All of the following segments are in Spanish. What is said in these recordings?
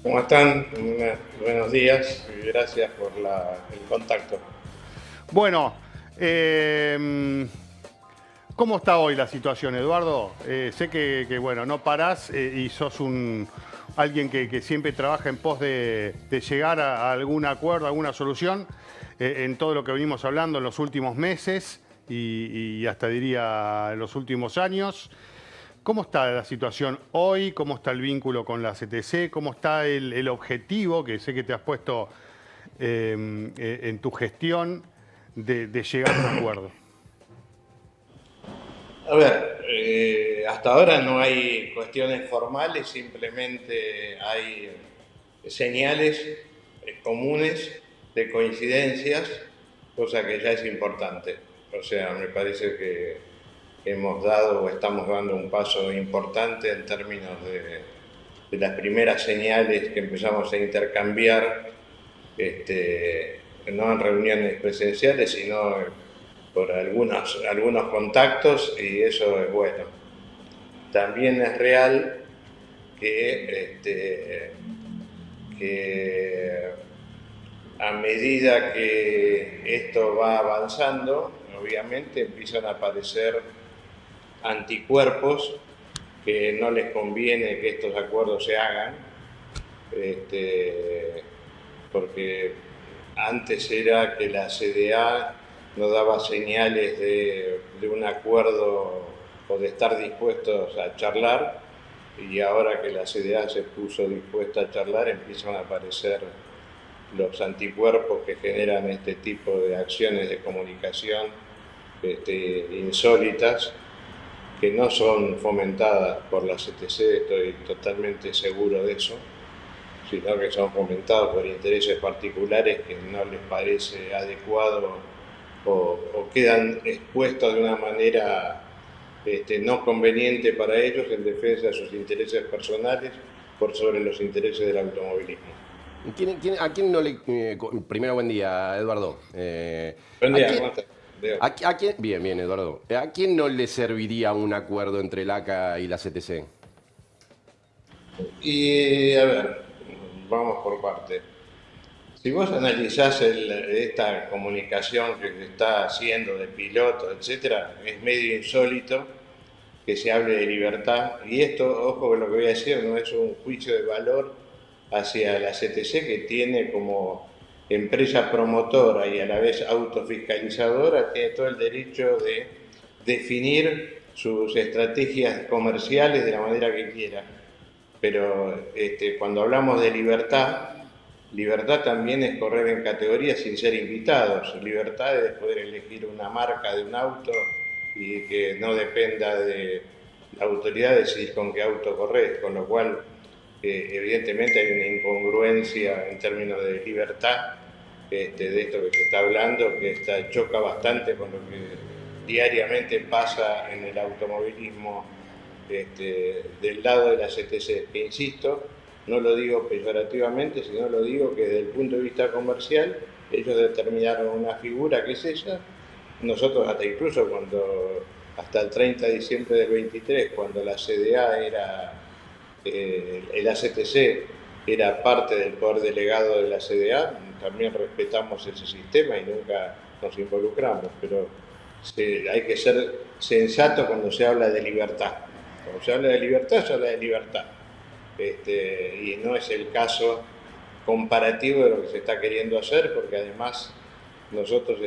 ¿Cómo están? Buenos días y gracias por el contacto. Bueno, eh, ¿cómo está hoy la situación, Eduardo? Sé que, bueno, no parás y sos alguien que siempre trabaja en pos de llegar a algún acuerdo, a alguna solución en todo lo que venimos hablando en los últimos meses y hasta diría en los últimos años. ¿Cómo está la situación hoy? ¿Cómo está el vínculo con la CTC? ¿Cómo está el objetivo que sé que te has puesto en tu gestión de llegar a un acuerdo? A ver, hasta ahora no hay cuestiones formales, simplemente hay señales comunes de coincidencias, cosa que ya es importante. O sea, me parece que hemos dado o estamos dando un paso importante en términos de las primeras señales que empezamos a intercambiar, no en reuniones presenciales, sino por algunos contactos, y eso es bueno. También es real que a medida que esto va avanzando, obviamente empiezan a aparecer anticuerpos que no les conviene que estos acuerdos se hagan, este, porque antes era que la CDA no daba señales de un acuerdo o de estar dispuestos a charlar, y ahora que la CDA se puso dispuesta a charlar empiezan a aparecer los anticuerpos que generan este tipo de acciones de comunicación insólitas, que no son fomentadas por la CTC, estoy totalmente seguro de eso, sino que son fomentados por intereses particulares que no les parece adecuado o quedan expuestos de una manera no conveniente para ellos en defensa de sus intereses personales por sobre los intereses del automovilismo. ¿A quién no le... primero, buen día, Eduardo. Buen ¿A día, quién, ¿cómo estás? Leo. a quién... Bien, bien, Eduardo. ¿A quién no le serviría un acuerdo entre el ACA y la CTC? Y a ver, vamos por parte. Si vos analizás esta comunicación que se está haciendo de piloto, etcétera, es medio insólito que se hable de libertad. Y esto, ojo que lo que voy a decir, no es un juicio de valor hacia la CTC, que tiene como empresa promotora y a la vez autofiscalizadora, tiene todo el derecho de definir sus estrategias comerciales de la manera que quiera. Pero cuando hablamos de libertad, libertad también es correr en categoría sin ser invitados. Libertad es poder elegir una marca de un auto y que no dependa de la autoridad decidir con qué auto corres, con lo cual evidentemente hay una incongruencia en términos de libertad, de esto que se está hablando, que choca bastante con lo que diariamente pasa en el automovilismo del lado de la CTC, que insisto, no lo digo peyorativamente, sino lo digo que desde el punto de vista comercial, ellos determinaron una figura que es esa. Nosotros hasta incluso hasta el 30 de diciembre del 23, cuando la CDA era, el ACTC era parte del poder delegado de la CDA, también respetamos ese sistema y nunca nos involucramos, pero hay que ser sensato cuando se habla de libertad. Cuando se habla de libertad, se habla de libertad. Y no es el caso comparativo de lo que se está queriendo hacer, porque además nosotros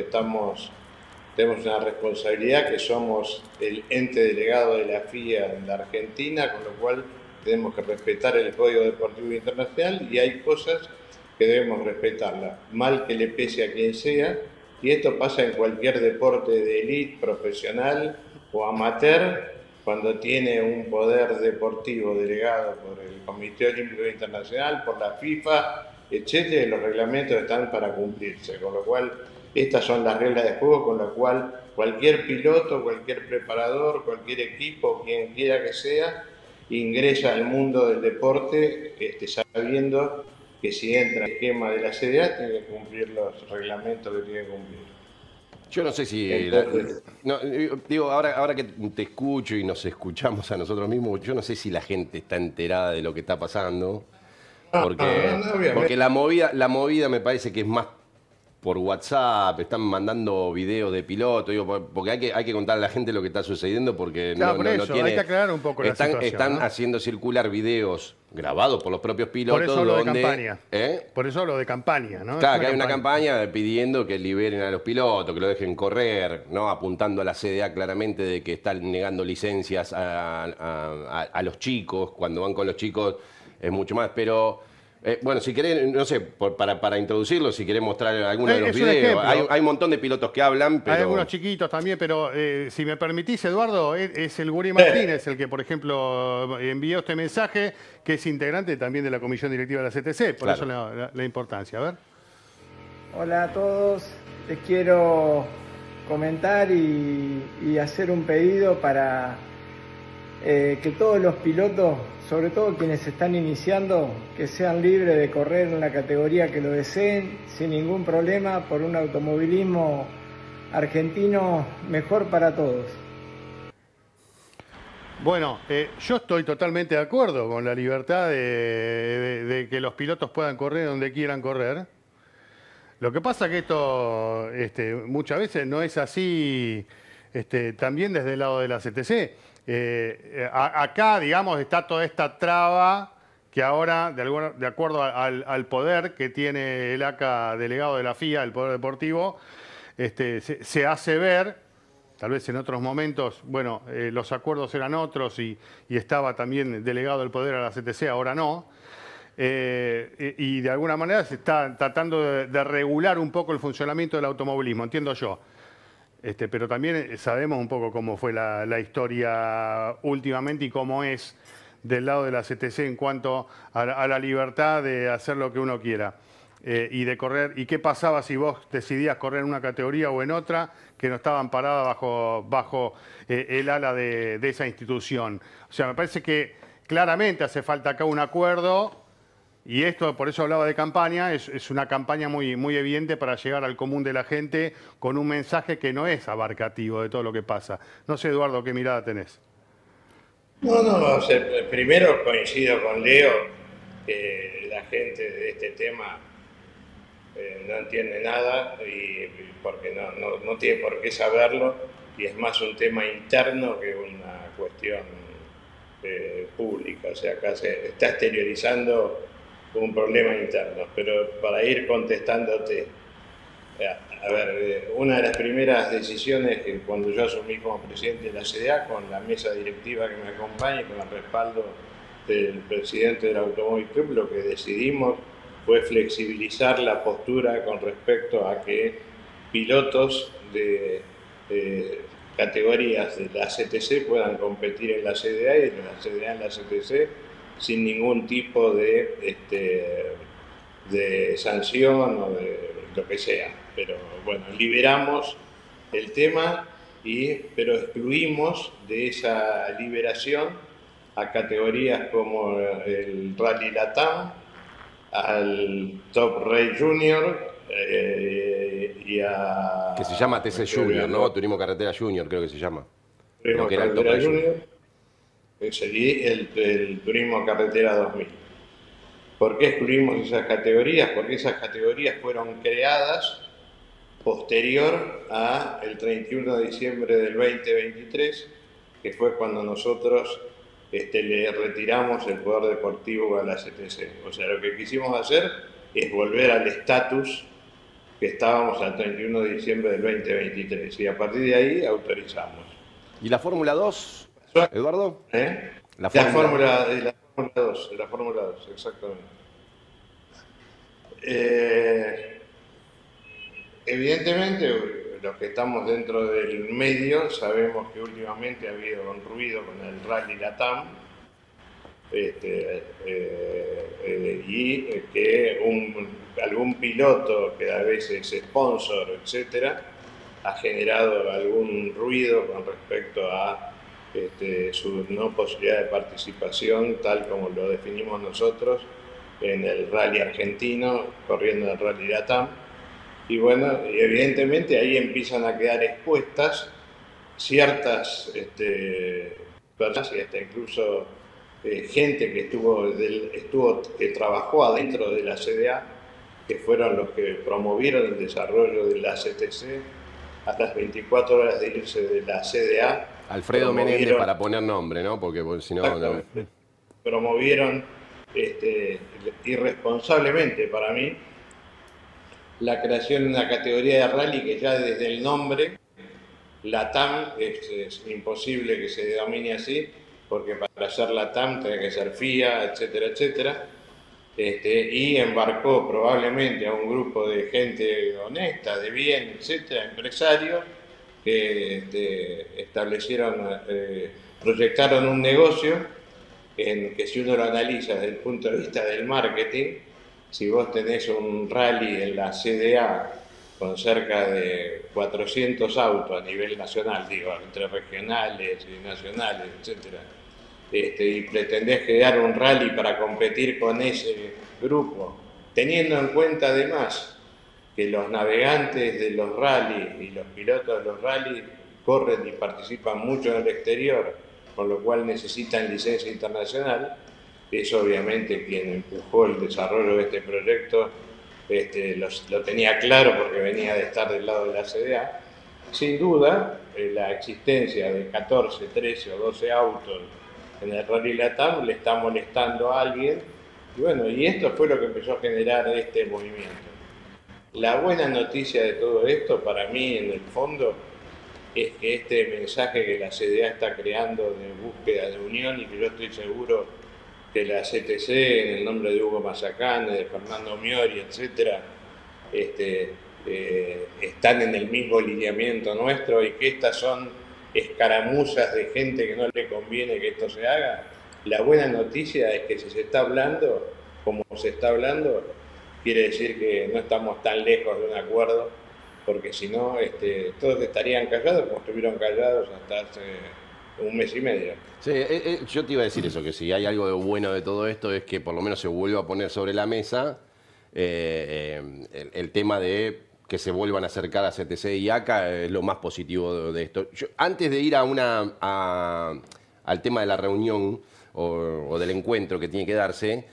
tenemos una responsabilidad, que somos el ente delegado de la FIA en la Argentina, con lo cual tenemos que respetar el Código Deportivo Internacional, y hay cosas que debemos respetarla, mal que le pese a quien sea, y esto pasa en cualquier deporte de élite, profesional o amateur. Cuando tiene un poder deportivo delegado por el Comité Olímpico Internacional, por la FIFA, etcétera, los reglamentos están para cumplirse, con lo cual estas son las reglas de juego con las cuales cualquier piloto, cualquier preparador, cualquier equipo, quien quiera que sea, ingresa al mundo del deporte, sabiendo que si entra en el esquema de la CDA tiene que cumplir los reglamentos que tiene que cumplir. Yo no sé si... Entonces, no, digo, ahora que te escucho y nos escuchamos a nosotros mismos, yo no sé si la gente está enterada de lo que está pasando. Porque la movida me parece que es más por WhatsApp, están mandando videos de piloto, digo, porque hay que contarle a la gente lo que está sucediendo, porque claro, por eso, tiene... hay que aclarar un poco la situación, Están ¿no? haciendo circular videos grabados por los propios pilotos. Por eso hablo donde, de campaña. Por eso hablo de campaña, ¿no? Claro, que hay una campaña pidiendo que liberen a los pilotos, que lo dejen correr, ¿no? Apuntando a la CDA claramente de que están negando licencias a los chicos, cuando van con los chicos es mucho más, pero... bueno, si querés, no sé, para introducirlo, si querés mostrar alguno de los videos. Hay un montón de pilotos que hablan, pero... Hay algunos chiquitos también, pero si me permitís, Eduardo, es el Gurí Martínez el que, por ejemplo, envió este mensaje, que es integrante también de la comisión directiva de la CTC, por eso la importancia. A ver. Hola a todos, les quiero comentar y hacer un pedido para que todos los pilotos, sobre todo quienes están iniciando, que sean libres de correr en la categoría que lo deseen, sin ningún problema, por un automovilismo argentino mejor para todos. Bueno, yo estoy totalmente de acuerdo con la libertad de que los pilotos puedan correr donde quieran correr. Lo que pasa es que esto muchas veces no es así también desde el lado de la CTC. Acá, digamos, está toda esta traba que ahora, de acuerdo al poder que tiene el ACA delegado de la FIA, el Poder Deportivo, se hace ver, tal vez en otros momentos, bueno, los acuerdos eran otros y estaba también delegado el poder a la CTC, ahora no. Y de alguna manera se está tratando de regular un poco el funcionamiento del automovilismo, entiendo yo. Pero también sabemos un poco cómo fue la historia últimamente y cómo es del lado de la CTC en cuanto a la libertad de hacer lo que uno quiera y de correr. ¿Y qué pasaba si vos decidías correr en una categoría o en otra que no estaban paradas bajo el ala de esa institución? O sea, me parece que claramente hace falta acá un acuerdo. Y esto, por eso hablaba de campaña, es una campaña muy evidente para llegar al común de la gente con un mensaje que no es abarcativo de todo lo que pasa. No sé, Eduardo, ¿qué mirada tenés? No, o sea, primero coincido con Leo, que la gente de este tema no entiende nada y porque no tiene por qué saberlo, y es más un tema interno que una cuestión pública. O sea, acá se está exteriorizando un problema interno, pero para ir contestándote, a ver, una de las primeras decisiones que cuando yo asumí como presidente de la CDA, con la mesa directiva que me acompaña y con el respaldo del presidente del Automóvil Club, lo que decidimos fue flexibilizar la postura con respecto a que pilotos de categorías de la CTC puedan competir en la CDA y de la CDA en la CTC sin ningún tipo de sanción o de lo que sea. Pero bueno, liberamos el tema, pero excluimos de esa liberación a categorías como el Rally Latam, al Top Race Junior y a... Que se llama TC Junior, ¿no? Turismo Carretera Junior, creo que se llama. Turismo Carretera Junior. Sería el Turismo Carretera 2000. ¿Por qué excluimos esas categorías? Porque esas categorías fueron creadas posterior al 31 de diciembre del 2023, que fue cuando nosotros le retiramos el poder deportivo a la CTC. O sea, lo que quisimos hacer es volver al estatus que estábamos al 31 de diciembre del 2023 y a partir de ahí autorizamos. ¿Y la Fórmula 2, Eduardo? La Fórmula 2, exactamente. Evidentemente, los que estamos dentro del medio sabemos que últimamente ha habido un ruido con el Rally Latam y que algún piloto que a veces es sponsor, etcétera, ha generado algún ruido con respecto a su no posibilidad de participación, tal como lo definimos nosotros en el rally argentino, corriendo en el Rally Latam. Y bueno, evidentemente ahí empiezan a quedar expuestas ciertas personas y hasta incluso gente que que trabajó adentro de la CDA, que fueron los que promovieron el desarrollo de la CTC a las 24 horas de irse de la CDA. Alfredo Menéndez, para poner nombre, ¿no? Porque si no, no. Promovieron irresponsablemente para mí la creación de una categoría de rally que ya desde el nombre, la TAM, es imposible que se denomine así, porque para ser la TAM tiene que ser FIA, etcétera, etcétera. Y embarcó probablemente a un grupo de gente honesta, de bien, etcétera, empresarios, que proyectaron un negocio en que, si uno lo analiza desde el punto de vista del marketing, si vos tenés un rally en la CDA con cerca de 400 autos a nivel nacional, digo, entre regionales y nacionales, etcétera, y pretendés crear un rally para competir con ese grupo, teniendo en cuenta además que los navegantes de los rallies y los pilotos de los rallies corren y participan mucho en el exterior, con lo cual necesitan licencia internacional. Es obviamente quien empujó el desarrollo de este proyecto, lo tenía claro porque venía de estar del lado de la CDA. Sin duda, la existencia de 14, 13 o 12 autos en el Rally Latam le está molestando a alguien, y bueno, y esto fue lo que empezó a generar este movimiento. La buena noticia de todo esto, para mí, en el fondo, es que este mensaje que la CDA está creando de búsqueda de unión, y que yo estoy seguro que la CTC, en el nombre de Hugo Mazacane, de Fernando Miori, etcétera, están en el mismo lineamiento nuestro, y que estas son escaramuzas de gente que no le conviene que esto se haga. La buena noticia es que si se está hablando como se está hablando, quiere decir que no estamos tan lejos de un acuerdo, porque si no, todos estarían callados como estuvieron callados hasta hace un mes y medio. Sí, yo te iba a decir eso, que si hay algo de bueno de todo esto es que por lo menos se vuelva a poner sobre la mesa el tema de que se vuelvan a acercar a CTC y ACA. Es lo más positivo de esto. Antes de ir al tema de la reunión o del encuentro que tiene que darse,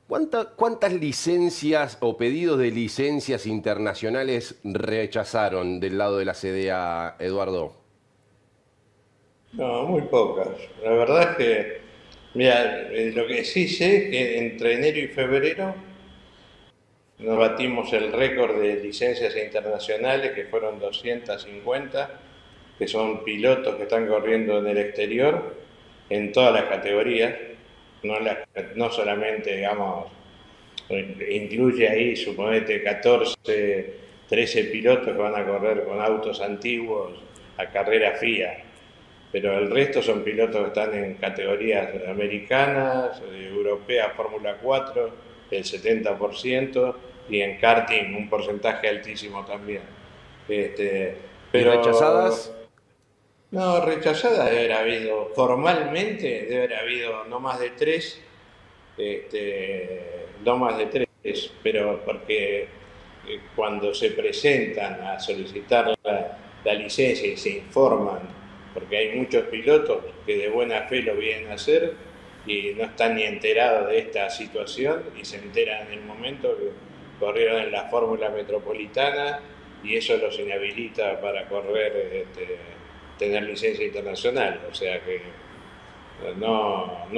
¿cuántas licencias o pedidos de licencias internacionales rechazaron del lado de la CDA, Eduardo? No, muy pocas. La verdad es que, mira, lo que sí sé es que entre enero y febrero nos batimos el récord de licencias internacionales, que fueron 250, que son pilotos que están corriendo en el exterior, en todas las categorías, no solamente, digamos, incluye ahí, suponete, 14, 13 pilotos que van a correr con autos antiguos a carrera FIA, pero el resto son pilotos que están en categorías americanas, europeas, Fórmula 4, el 70%, y en karting un porcentaje altísimo también. Pero, ¿y rechazadas? No, rechazadas debe haber habido, formalmente debe haber habido no más de 3, pero porque cuando se presentan a solicitar la licencia y se informan, porque hay muchos pilotos que de buena fe lo vienen a hacer y no están ni enterados de esta situación, y se enteran en el momento que corrieron en la Fórmula Metropolitana, y eso los inhabilita para correr, tener licencia internacional. O sea que no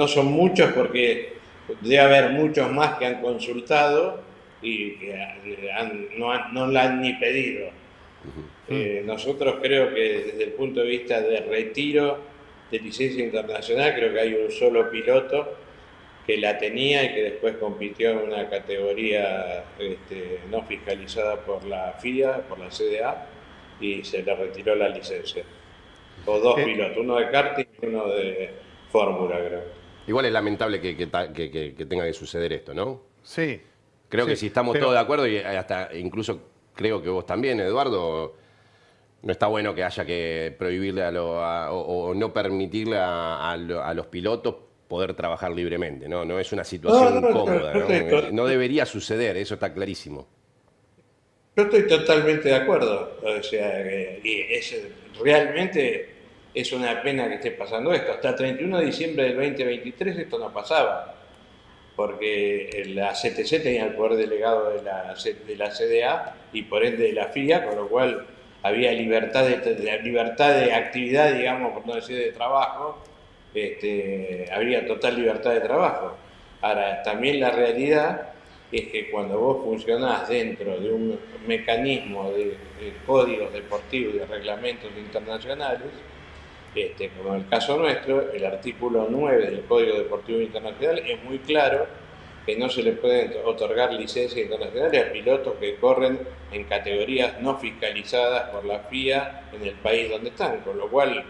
son muchos, porque debe haber muchos más que han consultado y que no la han ni pedido. Nosotros creo que desde el punto de vista de retiro de licencia internacional, creo que hay un solo piloto que la tenía y que después compitió en una categoría no fiscalizada por la FIA, por la CDA, y se le retiró la licencia. O dos pilotos, uno de karting y uno de fórmula, creo. Igual es lamentable que tenga que suceder esto, ¿no? Sí. Creo sí, que si estamos todos de acuerdo, y hasta incluso creo que vos también, Eduardo, no está bueno que haya que prohibirle o no permitirle a los pilotos poder trabajar libremente, ¿no? No es una situación cómoda, ¿no? No debería suceder, eso está clarísimo. Yo estoy totalmente de acuerdo. O sea, y realmente es una pena que esté pasando esto. Hasta el 31 de diciembre del 2023 esto no pasaba, porque la CTC tenía el poder delegado de la CDA y por ende de la FIA, con lo cual había libertad de actividad, digamos, por no decir de trabajo, había total libertad de trabajo. Ahora, también la realidad es que cuando vos funcionás dentro de un mecanismo de códigos deportivos y de reglamentos internacionales, como en el caso nuestro, el artículo 9 del Código Deportivo Internacional es muy claro que no se le pueden otorgar licencias internacionales a pilotos que corren en categorías no fiscalizadas por la FIA en el país donde están, con lo cual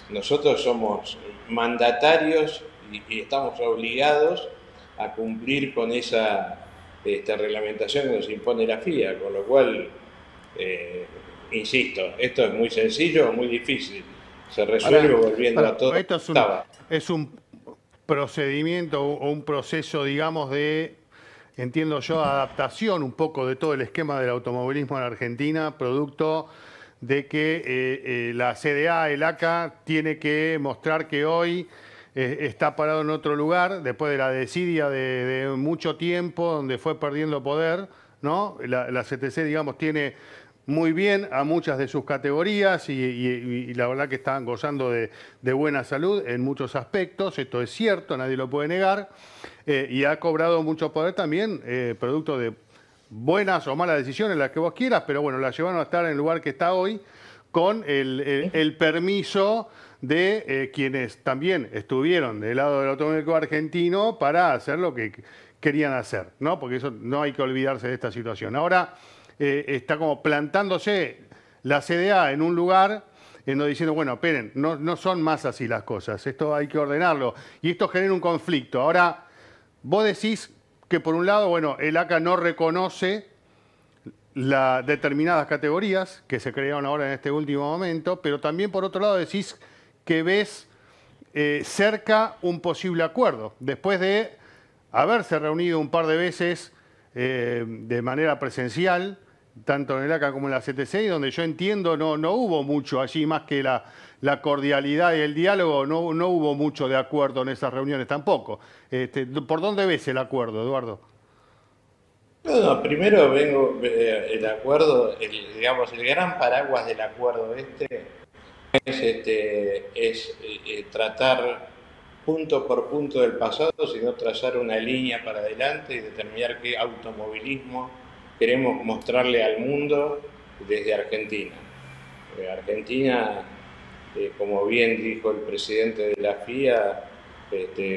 nosotros somos mandatarios y estamos obligados a cumplir con esa reglamentación que nos impone la FIA, con lo cual, insisto, esto es muy sencillo o muy difícil. Se resuelve volviendo a todo. Esto es un procedimiento o un proceso, digamos, de, entiendo yo, adaptación un poco de todo el esquema del automovilismo en Argentina, producto de que la CDA, el ACA, tiene que mostrar que hoy está parado en otro lugar, después de la desidia de mucho tiempo, donde fue perdiendo poder, ¿no? La CTC, digamos, tiene muy bien a muchas de sus categorías y la verdad que están gozando de buena salud en muchos aspectos, esto es cierto, nadie lo puede negar, y ha cobrado mucho poder también, producto de buenas o malas decisiones, las que vos quieras, pero bueno, la llevaron a estar en el lugar que está hoy con el permiso de quienes también estuvieron del lado del automovilismo argentino para hacer lo que querían hacer, ¿no? Porque eso no hay que olvidarse de esta situación. Ahora está como plantándose la CDA en un lugar diciendo, bueno, esperen, no son más así las cosas, esto hay que ordenarlo. Y esto genera un conflicto. Ahora, vos decís que por un lado, bueno, el ACA no reconoce las determinadas categorías que se crearon ahora en este último momento, pero también por otro lado decís que ves cerca un posible acuerdo, después de haberse reunido un par de veces de manera presencial, tanto en el ACA como en la CTC, y donde yo entiendo no hubo mucho allí, más que la cordialidad y el diálogo, no hubo mucho de acuerdo en esas reuniones tampoco. ¿Por dónde ves el acuerdo, Eduardo? No, primero vengo el acuerdo, digamos, el gran paraguas del acuerdo es tratar punto por punto del pasado, sino trazar una línea para adelante y determinar qué automovilismo queremos mostrarle al mundo desde Argentina. Argentina, como bien dijo el presidente de la FIA,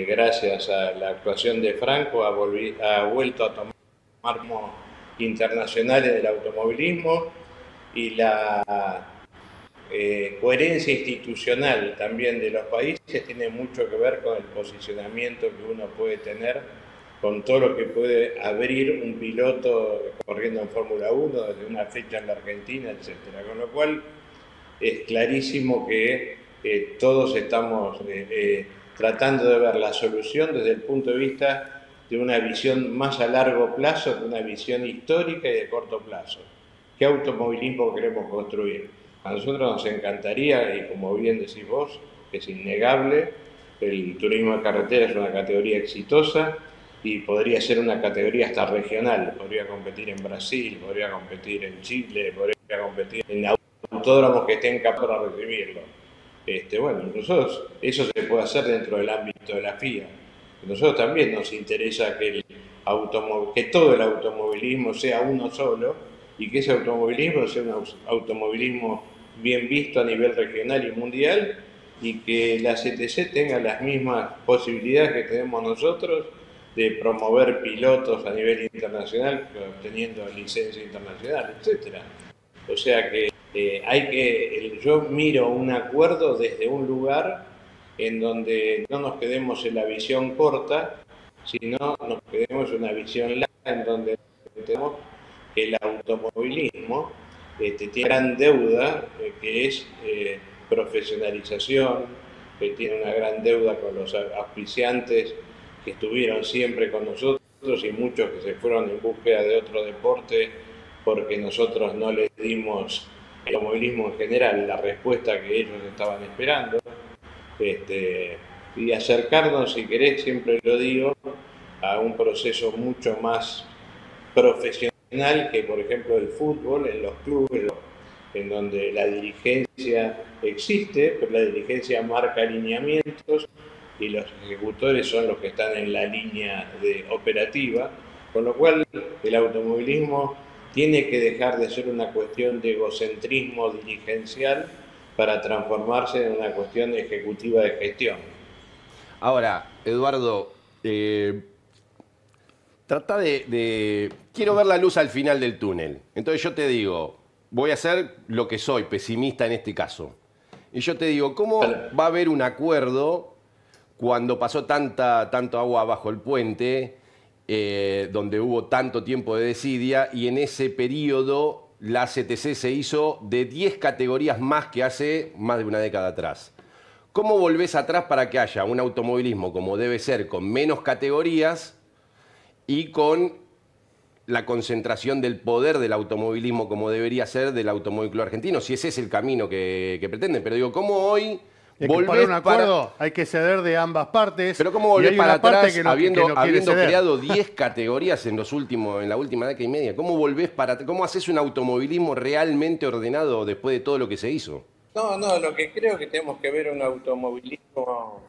gracias a la actuación de Franco, ha vuelto a tomar internacionales del automovilismo y la coherencia institucional también de los países tiene mucho que ver con el posicionamiento que uno puede tener con todo lo que puede abrir un piloto corriendo en Fórmula 1 desde una fecha en la Argentina, etcétera. Con lo cual es clarísimo que todos estamos tratando de ver la solución desde el punto de vista de una visión más a largo plazo, de una visión histórica y de corto plazo. ¿Qué automovilismo queremos construir? A nosotros nos encantaría, y como bien decís vos, es innegable, el turismo de carretera es una categoría exitosa y podría ser una categoría hasta regional, podría competir en Brasil, podría competir en Chile, podría competir en autódromos que estén capaces para recibirlo. Bueno, nosotros, eso se puede hacer dentro del ámbito de la FIA. Nosotros también nos interesa que todo el automovilismo sea uno solo y que ese automovilismo sea un automovilismo bien visto a nivel regional y mundial y que la CTC tenga las mismas posibilidades que tenemos nosotros de promover pilotos a nivel internacional obteniendo licencia internacional, etc. O sea que yo miro un acuerdo desde un lugar en donde no nos quedemos en la visión corta, sino nos quedemos en una visión larga, en donde tenemos que el automovilismo tiene gran deuda, que es profesionalización, que tiene una gran deuda con los auspiciantes que estuvieron siempre con nosotros y muchos que se fueron en búsqueda de otro deporte porque nosotros no les dimos el automovilismo en general, la respuesta que ellos estaban esperando, y acercarnos, si querés, siempre lo digo, a un proceso mucho más profesional que, por ejemplo, el fútbol en los clubes, en donde la dirigencia existe, pero la dirigencia marca alineamientos y los ejecutores son los que están en la línea operativa, con lo cual el automovilismo tiene que dejar de ser una cuestión de egocentrismo dirigencial para transformarse en una cuestión ejecutiva de gestión. Ahora, Eduardo, trata quiero ver la luz al final del túnel. Entonces yo te digo, voy a ser lo que soy, pesimista en este caso. Y yo te digo, ¿cómo va a haber un acuerdo cuando pasó tanto agua bajo el puente, donde hubo tanto tiempo de desidia, y en ese periodo la CTC se hizo de 10 categorías más que hace más de una década atrás? ¿Cómo volvés atrás para que haya un automovilismo como debe ser, con menos categorías y con la concentración del poder del automovilismo como debería ser del Automóvil Club Argentino? Si ese es el camino que pretenden. Pero digo, ¿cómo hoy para un acuerdo hay que ceder de ambas partes? Pero ¿cómo volvés para atrás habiendo ceder. creado 10 categorías en la última década y media? ¿Cómo volvés cómo haces un automovilismo realmente ordenado después de todo lo que se hizo? No, lo que creo que tenemos que ver un automovilismo,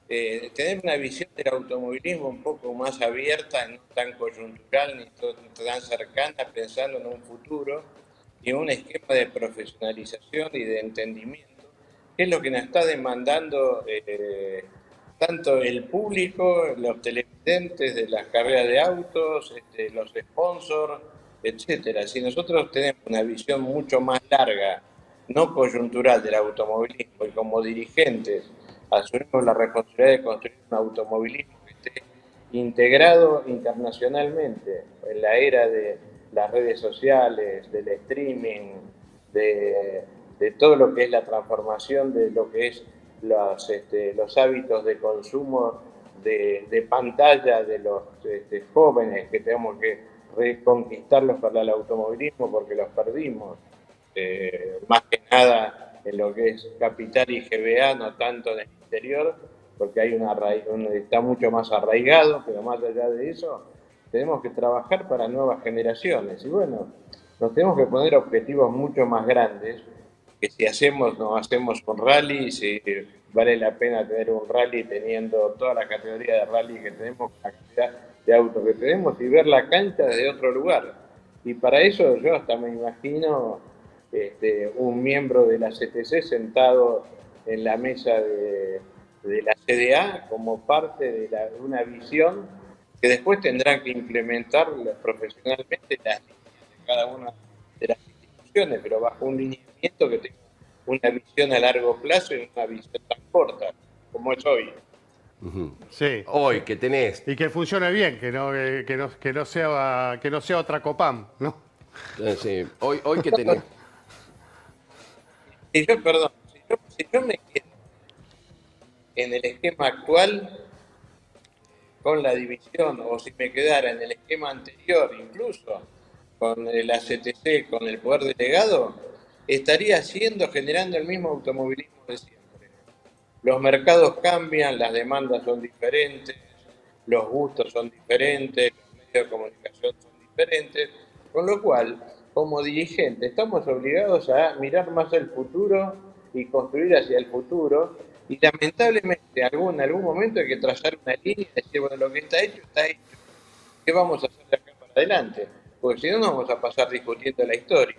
tener una visión del automovilismo un poco más abierta, no tan coyuntural ni tan cercana, pensando en un futuro y un esquema de profesionalización y de entendimiento, que es lo que nos está demandando tanto el público, los televidentes de las carreras de autos, los sponsors, etcétera. Si nosotros tenemos una visión mucho más larga, no coyuntural del automovilismo, y como dirigentes asumimos la responsabilidad de construir un automovilismo que esté integrado internacionalmente en la era de las redes sociales, del streaming, de todo lo que es la transformación de lo que es los hábitos de consumo de pantalla de los jóvenes, que tenemos que reconquistarlos para el automovilismo porque los perdimos. Más que nada en lo que es capital y GBA, no tanto en el interior, porque hay está mucho más arraigado, pero más allá de eso, tenemos que trabajar para nuevas generaciones. Y bueno, nos tenemos que poner objetivos mucho más grandes, que si no hacemos un rally, si vale la pena tener un rally teniendo toda la categoría de rally que tenemos, la cantidad de autos que tenemos, y ver la cancha desde otro lugar. Y para eso yo hasta me imagino un miembro de la CTC sentado en la mesa de la CDA como parte de una visión que después tendrán que implementar profesionalmente las líneas de cada una de las instituciones, pero bajo un lineamiento que tenga una visión a largo plazo y una visión tan corta como es hoy. Sí. Hoy que tenés. Y que funcione bien, que no sea otra Copam, ¿no? Sí. Hoy que tenés. Si yo me quedo en el esquema actual con la división, o si me quedara en el esquema anterior, incluso con la CTC, con el poder delegado, estaría generando el mismo automovilismo de siempre. Los mercados cambian, las demandas son diferentes, los gustos son diferentes, los medios de comunicación son diferentes, con lo cual, como dirigente, estamos obligados a mirar más al futuro y construir hacia el futuro, y lamentablemente en algún momento hay que trazar una línea y decir, bueno, lo que está hecho, ¿qué vamos a hacer de acá para adelante? Porque si no nos vamos a pasar discutiendo la historia,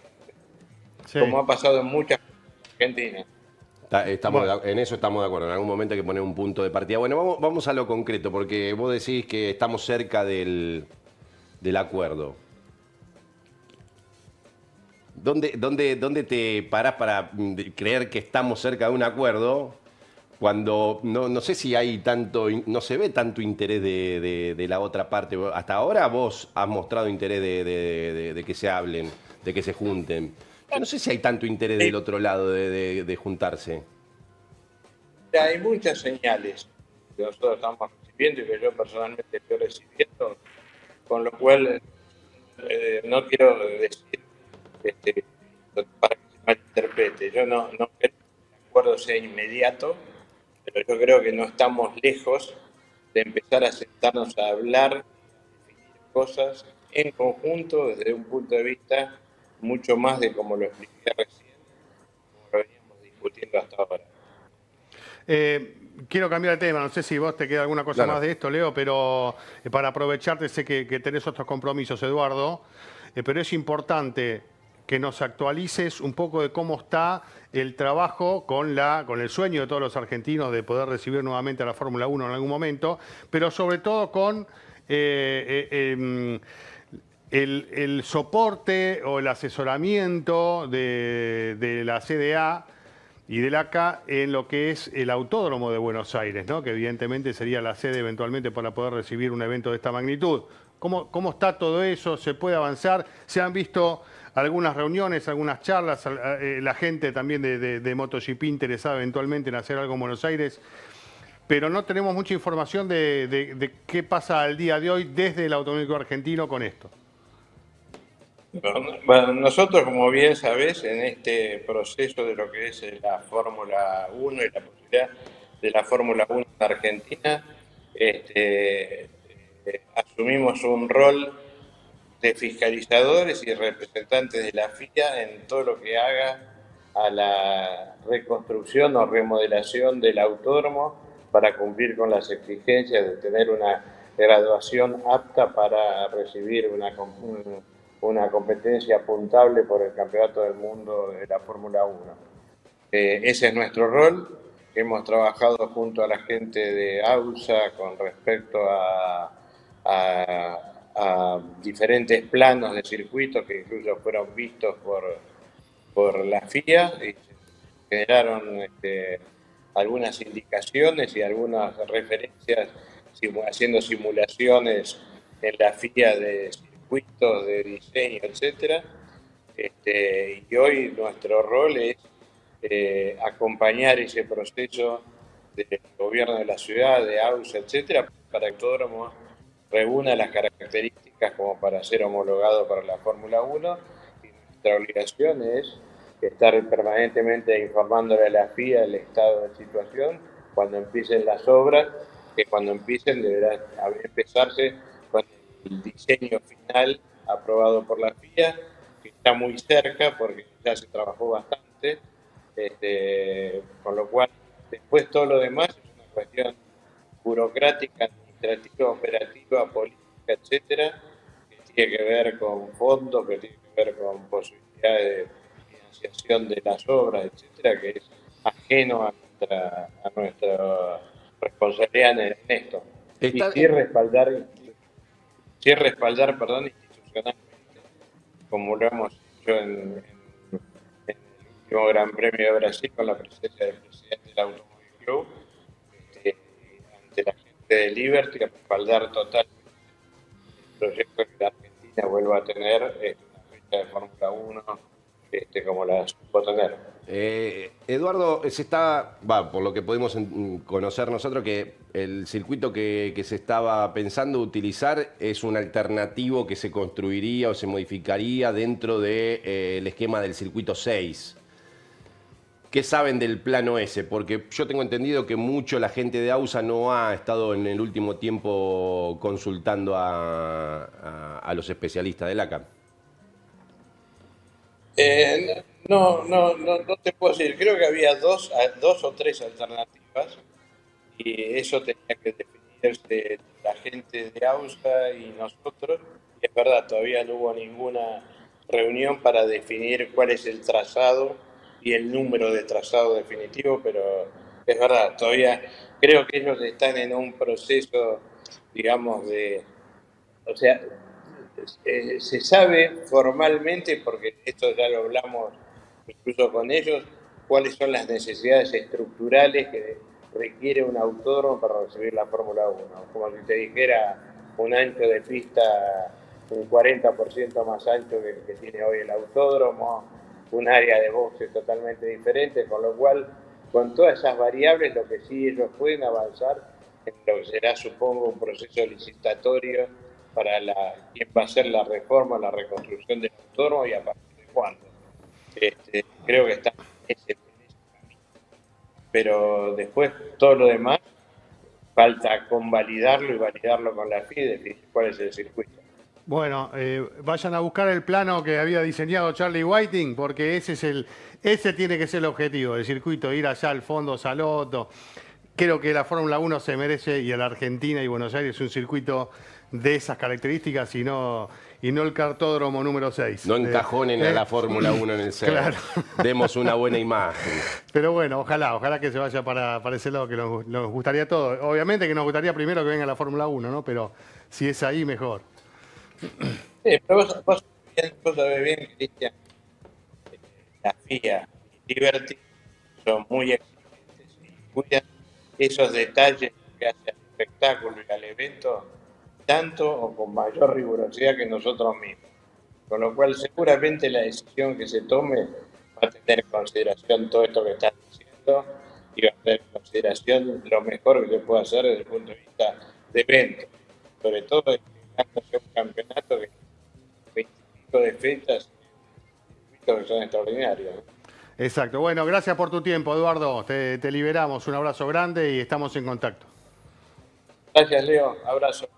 sí, como ha pasado en muchas Argentinas. En eso estamos de acuerdo. En algún momento hay que poner un punto de partida. Bueno, vamos a lo concreto, porque vos decís que estamos cerca del acuerdo. ¿Dónde te parás para creer que estamos cerca de un acuerdo cuando no sé si hay no se ve tanto interés de la otra parte? Hasta ahora vos has mostrado interés de que se hablen, de que se junten. Yo no sé si hay tanto interés del otro lado de juntarse. Hay muchas señales que nosotros estamos recibiendo y que yo personalmente estoy recibiendo, con lo cual no quiero decir para que se interprete. Yo no creo que el acuerdo sea inmediato, pero yo creo que no estamos lejos de empezar a sentarnos a hablar, definir cosas en conjunto desde un punto de vista mucho más de como lo expliqué recién, como lo veníamos discutiendo hasta ahora. Quiero cambiar de tema, no sé si vos te queda alguna cosa No, más no. de esto, Leo, pero para aprovecharte, sé que tenés otros compromisos, Eduardo, pero es importante que nos actualices un poco de cómo está el trabajo con el sueño de todos los argentinos de poder recibir nuevamente a la Fórmula 1 en algún momento, pero sobre todo con el soporte o el asesoramiento de la CDA y del ACA en lo que es el Autódromo de Buenos Aires, ¿no? Que evidentemente sería la sede eventualmente para poder recibir un evento de esta magnitud. ¿Cómo está todo eso? ¿Se puede avanzar? ¿Se han visto algunas reuniones, algunas charlas? La gente también de MotoGP interesada eventualmente en hacer algo en Buenos Aires, pero no tenemos mucha información de qué pasa al día de hoy desde el Automóvil Argentino con esto. Bueno, nosotros, como bien sabés, en este proceso de lo que es la Fórmula 1 y la posibilidad de la Fórmula 1 en Argentina, asumimos un rol de fiscalizadores y representantes de la FIA en todo lo que haga a la reconstrucción o remodelación del autódromo para cumplir con las exigencias de tener una graduación apta para recibir una competencia apuntable por el Campeonato del Mundo de la Fórmula 1. Ese es nuestro rol. Hemos trabajado junto a la gente de AUSA con respecto a diferentes planos de circuito que incluso fueron vistos por la FIA y generaron algunas indicaciones y algunas referencias haciendo simulaciones en la FIA de circuitos, de diseño, etcétera. Y hoy nuestro rol es acompañar ese proceso del gobierno de la ciudad, de AUSA, etcétera, para que el autódromo reúna las características como para ser homologado para la Fórmula 1. Y nuestra obligación es estar permanentemente informándole a la FIA del estado de situación cuando empiecen las obras, que cuando empiecen deberá empezarse con el diseño final aprobado por la FIA, que está muy cerca porque ya se trabajó bastante, con lo cual después todo lo demás es una cuestión burocrática, administrativa, operativa, política, etcétera, que tiene que ver con fondos, que tiene que ver con posibilidades de financiación de las obras, etcétera, que es ajeno a nuestra responsabilidad en esto. Y sí respaldar, perdón, institucionalmente, como lo hemos hecho en el último Gran Premio de Brasil con la presencia del presidente del Automóvil Club, ante la gente de Liberty, a respaldar totalmente el proyecto que la Argentina vuelva a tener una fecha de Fórmula 1 como la supo tener. Eduardo, por lo que podemos conocer nosotros, que el circuito que se estaba pensando utilizar es un alternativo que se construiría o se modificaría dentro del esquema del circuito 6. ¿Qué saben del plano ese? Porque yo tengo entendido que mucho la gente de AUSA no ha estado en el último tiempo consultando a los especialistas del ACA. No te puedo decir. Creo que había dos o tres alternativas y eso tenía que definirse la gente de AUSA y nosotros. Y es verdad, todavía no hubo ninguna reunión para definir cuál es el trazado y el número de trazado definitivo, pero es verdad, todavía creo que ellos están en un proceso, digamos, o sea, se sabe formalmente, porque esto ya lo hablamos incluso con ellos, cuáles son las necesidades estructurales que requiere un autódromo para recibir la Fórmula 1. Como si te dijera, un ancho de pista un 40% más ancho que el que tiene hoy el autódromo, un área de boxes totalmente diferente, con lo cual, con todas esas variables, lo que sí ellos pueden avanzar en lo que será, supongo, un proceso licitatorio para quién va a hacer la reforma, la reconstrucción del autódromo y a partir de cuándo. Creo que está en ese camino. Pero después todo lo demás falta convalidarlo y validarlo con la FIA y definir cuál es el circuito. Bueno, vayan a buscar el plano que había diseñado Charlie Whiting, porque ese tiene que ser el objetivo, el circuito, ir allá al fondo, Salotto. Creo que la Fórmula 1 se merece, y la Argentina y Buenos Aires, un circuito de esas características y no el cartódromo número 6. No encajonen a la Fórmula 1 en el CER. Claro. Demos una buena imagen. Pero bueno, ojalá que se vaya para ese lado, que nos gustaría todo. Obviamente que nos gustaría primero que venga la Fórmula 1, ¿no? Pero si es ahí, mejor. Sí, pero vos sabés bien, Cristian, la FIA y Liberty son muy exigentes y cuidan esos detalles que hacen al espectáculo y al evento tanto o con mayor rigurosidad que nosotros mismos. Con lo cual, seguramente la decisión que se tome va a tener en consideración todo esto que estás diciendo y va a tener en consideración lo mejor que se puede hacer desde el punto de vista de evento. Sobre todo, ganándose un campeonato que 25 de fechas que son extraordinarios. Exacto. Bueno, gracias por tu tiempo, Eduardo. Te liberamos. Un abrazo grande y estamos en contacto. Gracias, Leo. Abrazo.